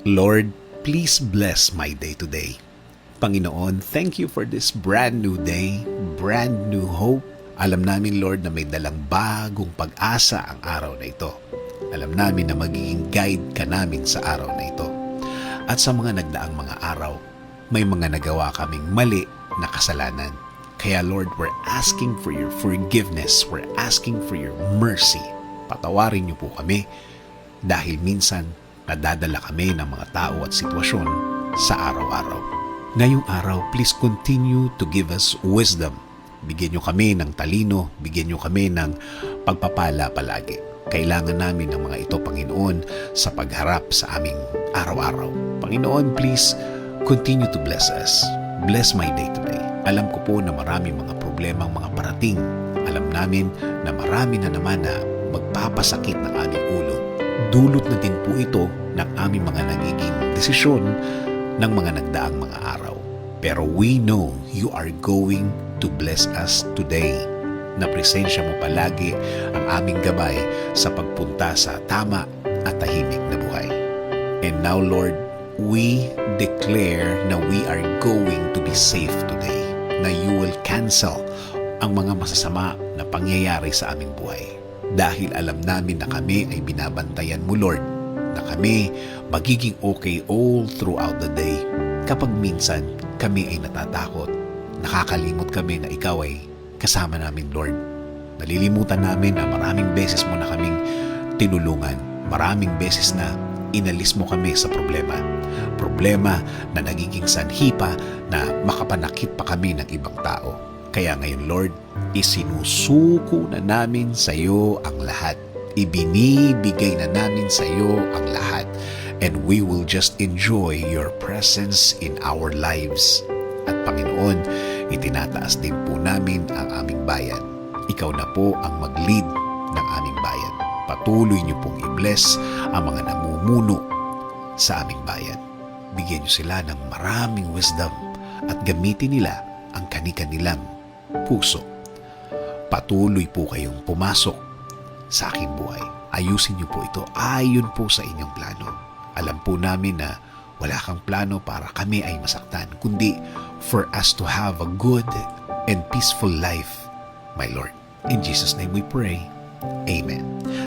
Lord, please bless my day today. Panginoon, thank you for this brand new day, brand new hope. Alam namin, Lord, na may dalang bagong pag-asa ang araw na ito. Alam namin na magiging guide ka namin sa araw na ito. At sa mga nagdaang mga araw, may mga nagawa kaming mali na kasalanan. Kaya Lord, we're asking for your forgiveness. We're asking for your mercy. Patawarin niyo po kami dahil minsan nadadala kami ng mga tao at sitwasyon sa araw-araw. Ngayong araw, please continue to give us wisdom. Bigyan niyo kami ng talino, bigyan niyo kami ng pagpapala palagi. Kailangan namin ng mga ito, Panginoon, sa pagharap sa aming araw-araw. Panginoon, please continue to bless us. Bless my day today. Alam ko po na marami mga problemang mga parating. Alam namin na marami na naman na magpapasakit ng aming ulo. Dulot na din po ito ng aming mga nagiging desisyon ng mga nagdaang mga araw. Pero we know you are going to bless us today. Na presensya mo palagi ang aming gabay sa pagpunta sa tama at tahimik na buhay. And now, Lord, we declare na we are going to be safe today. Na you will cancel ang mga masasama na pangyayari sa aming buhay. Dahil alam namin na kami ay binabantayan mo, Lord, na kami magiging okay all throughout the day. Kapag minsan kami ay natatakot, nakakalimot kami na ikaw ay kasama namin, Lord. Nalilimutan namin na maraming beses mo na kaming tinulungan. Maraming beses na inalis mo kami sa problema. Problema na nagiging sanhi pa na makapanakit pa kami ng ibang tao. Kaya ngayon, Lord, isinusuko na namin sa iyo ang lahat. Ibinibigay na namin sa iyo ang lahat. And we will just enjoy your presence in our lives. At Panginoon, itinataas din po namin ang aming bayan. Ikaw na po ang mag-lead ng aming bayan. Patuloy niyo pong i-bless ang mga namumuno sa aming bayan. Bigyan niyo sila ng maraming wisdom at gamitin nila ang kani-kanilang puso. Patuloy po kayong pumasok sa aking buhay. Ayusin niyo po ito ayon po sa inyong plano. Alam po namin na wala kang plano para kami ay masaktan, kundi for us to have a good and peaceful life, my Lord. In Jesus' name we pray. Amen.